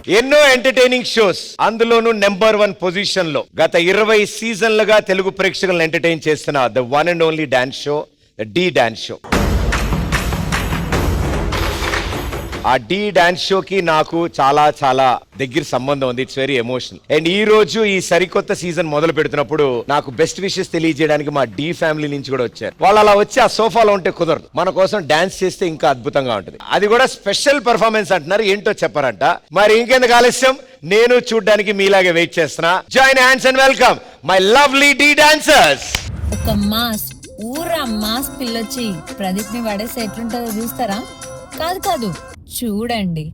ఎన్నో entertaining shows, అందులోనూ number 1 position లో గత 20 సీజన్లుగా తెలుగు ప్రేక్షకులను ఎంటర్టైన్ చేస్తున్న the one and only dance show, the D dance show. ఆ డి డాన్స్ షోకి నాకు చాలా చాలా దగ్గర సంబంధం ఉంది. It's very emotional. అండ్ ఈ రోజు ఈ సరికొత్త సీజన్ మొదలు పెడుతున్నప్పుడు నాకు బెస్ట్ విషెస్ తెలియజేయడానికి మా డి ఫ్యామిలీ నుంచి కూడా వచ్చారు. వాళ్ళు అలా వచ్చి ఆ సోఫాలో ఉంటే కుదరదు, మన కోసం డాన్స్ చేస్తే ఇంకా అద్భుతంగా ఉంటుంది. అది కూడా స్పెషల్ పర్ఫార్మెన్స్ అంటున్నారు, ఏంటో చెప్పారంట. మరి ఇంకెందుకు ఆలస్యం, నేను చూడ్డానికి మీలాగే వెయిట్ చేస్తున్నా. Join hands and welcome my lovely D dancers. ఒక మాస్ ఊరా మాస్ పిల్లొచ్చి ప్రదీప్ ని పడేస్తే ఎట్లుంటుందో చూస్తారా? కాదు కాదు, చూడండి.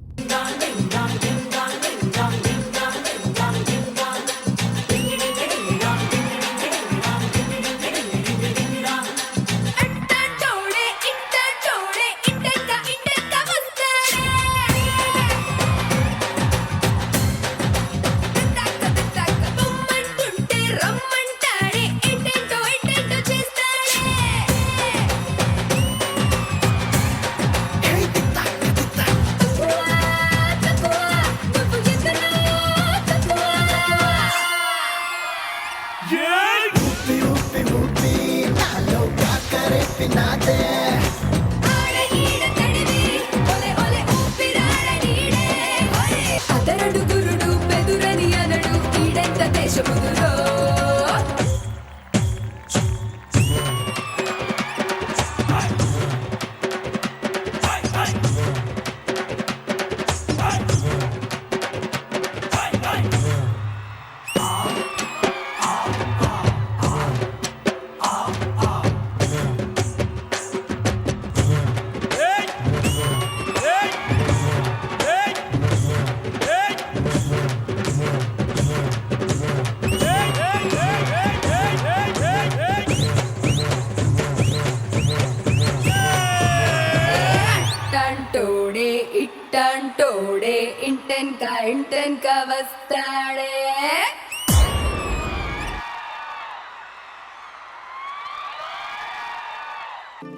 ఇట్టంటోడే ఇంటెన్కా వస్తాడే.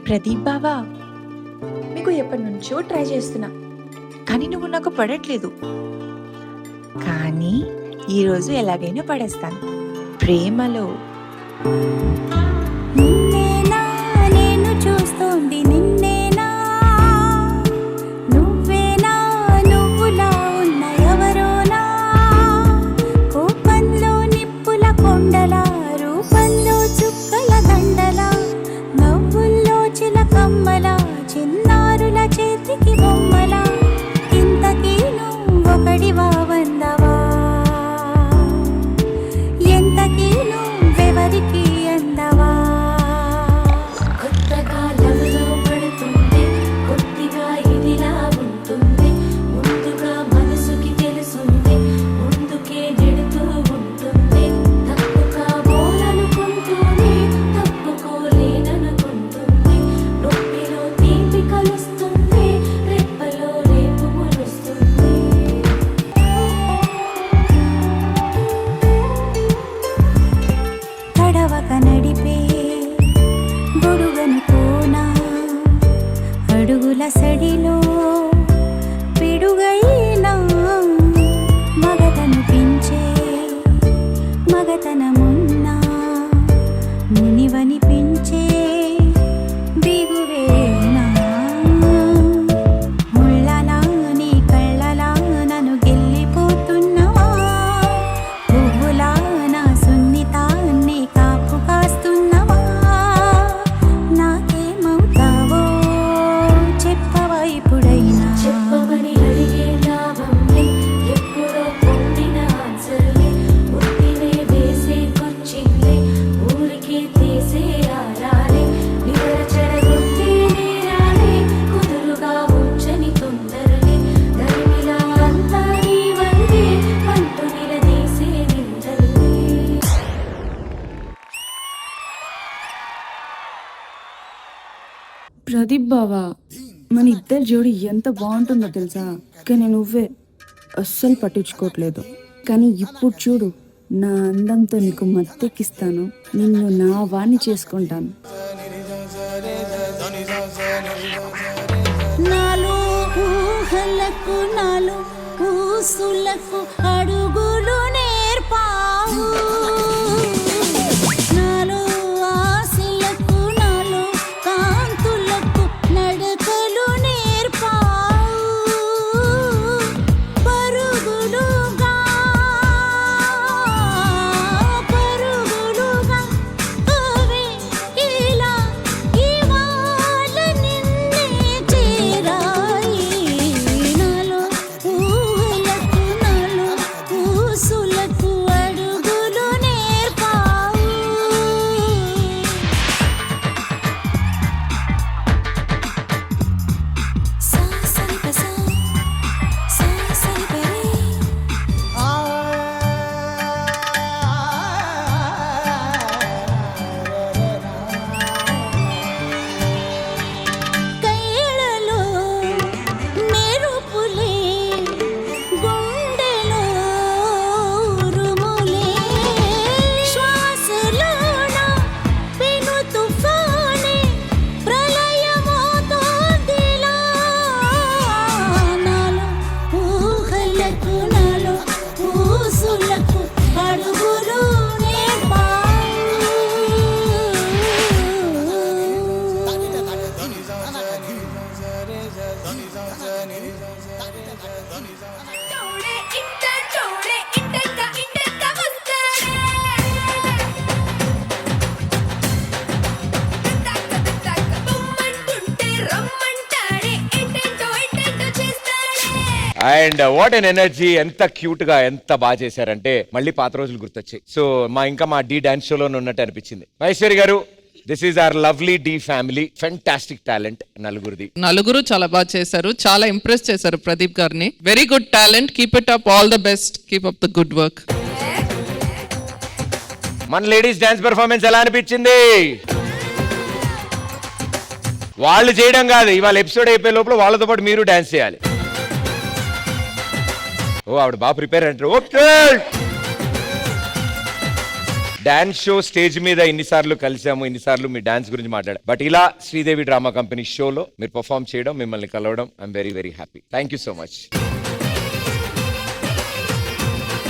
ప్రదీప్ బావా, మీకు ఎప్పటి నుంచో ట్రై చేస్తున్నా, కానీ నువ్వు నాకు పడట్లేదు. కానీ ఈరోజు ఎలాగైనా పడేస్తాను. ప్రేమలో సడిలో పిడుగైనా మగతను పెంచే మగతనమున్నా మునివని పెంచే బిగువేనా ముళ్ళలా నీ కళ్ళలా నన్ను గెల్లిపోతున్నావా పువ్వులా నా సున్నితాన్ని కాపు కాస్తున్నావా నాకేమవుతావో చెప్పవా ఇప్పుడైనా చెప్పమని అడిగే లాభంలే ఎప్పుడో పొందిన ఆన్సర్లే ఉత్తినే వేసే కొచ్చిందే ఊరికే తీసే ఆరాలే నిద్ర చెడగొట్టే నేరాలే కుదురుగా ఉంచని తొందరలే దరిమిలా అంతా నీ వల్లే అంటూ నిలదీసే నిందల్లే. ప్రదీప్ బావా, మన ఇద్దరు జోడి ఎంత బాగుంటుందో తెలుసా, కానీ నువ్వే అస్సలు పట్టించుకోవట్లేదు. కానీ ఇప్పుడు చూడు, నా అందంతో నీకు మత్తెక్కిస్తాను, నిన్ను నా వాణ్ణి చేసుకుంటాను. నాలో ఊహలకు నాలో ఊసులకు అడుగులు నేర్పావు నాలో ఆశలకు నాలో కాంతులకు నడకలు నేర్పావు పరుగులుగా అవే ఇలా ఇవాళ నిన్నే చేరాయి నాలో ఊహలకు నాలో ఊసులకు అడుగులు నేర్పావు సా సరి ప సా సా సరి ప రే కైళలో మెరుపులే గుండెలో ఉరుములే శ్వాసలోన పెను తుఫానే ప్రళయమవుతోందిలా నాలో ఊహలకు నాలో ఊసులకు అడుగులు చూడే ఇంటక్క వస్తాడే బొమ్మంటుంటే రమ్మంటాడే ఇంటెంటో చేస్తాడే అండ్ వాట్ ఎన్ ఎనర్జీ, ఎంత క్యూట్ గా ఎంత బాగా చేశారంటే మళ్ళీ పాత రోజులు గుర్తొచ్చాయి. సో మా డి డాన్స్ షోలో ఉన్నట్టు అనిపించింది. Maheshwari garu, this is our lovely Dhee family, fantastic talent నలుగురిది. నలుగురు చాలా బాగా చేశారు, చాలా ఇంప్రెస్ చేశారు ప్రదీప్ గారిని. Very good talent, keep it up, all the best, keep up the good work. మన లేడీస్ డాన్స్ పెర్ఫార్మెన్స్ ఎలా అనిపించింది? వాళ్ళు చేయడం కాదు, ఇవాళ ఎపిసోడ్ అయిపోయే లోపల వాళ్ళతో పాటు మీరు డాన్స్ చేయాలి. ఓ ఆవిడ బాగా ప్రిపేర్ అంటారు. ఓకే, డాన్స్ షో స్టేజ్ మీద ఇన్నిసార్లు కలిసాము, ఇన్నిసార్లు మీ డాన్స్ గురించి మాట్లాడారు. బట్ ఇలా శ్రీదేవి డ్రామా కంపెనీ షోలో మీరు పర్ఫామ్ చేయడం, మిమ్మల్ని కలవడం, I'm very very happy. Thank you so much.